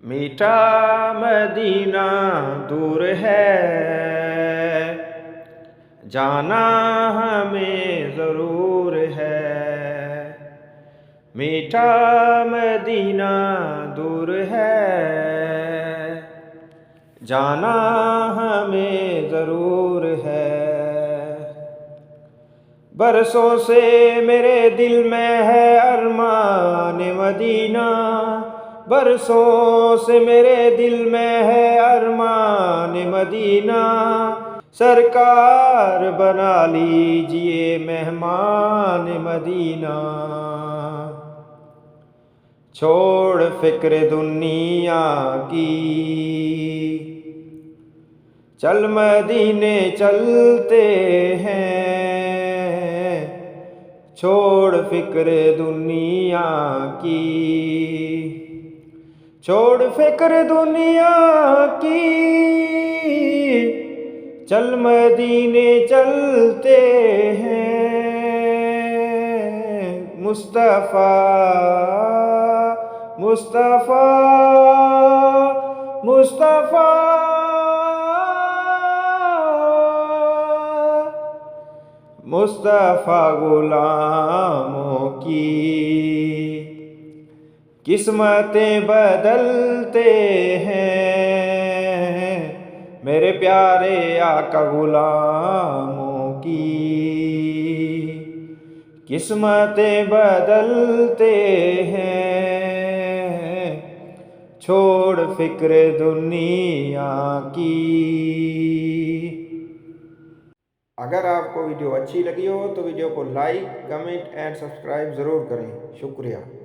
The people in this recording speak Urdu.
میٹھا مدینہ دور ہے، جانا ہمیں ضرور ہے۔ میٹھا مدینہ دور ہے، جانا ہمیں ضرور ہے۔ برسوں سے میرے دل میں ہے ارمان مدینہ، برسوں سے میرے دل میں ہے ارمان مدینہ۔ سرکار بنا لیجئے مہمان مدینہ، چھوڑ فکر دنیا کی، چل مدینے چلتے ہیں۔ چھوڑ فکر دنیا کی، چھوڑ فکر دنیا کی، چل مدینے چلتے ہیں۔ مصطفیٰ مصطفیٰ مصطفیٰ، مصطفیٰ غلاموں کی قسمتیں بدلتے ہیں۔ میرے پیارے آقا غلاموں کی قسمتیں بدلتے ہیں۔ چھوڑ فکر دنیا کی۔ اگر آپ کو ویڈیو اچھی لگی ہو تو ویڈیو کو لائک، کمنٹ اینڈ سبسکرائب ضرور کریں۔ شکریہ۔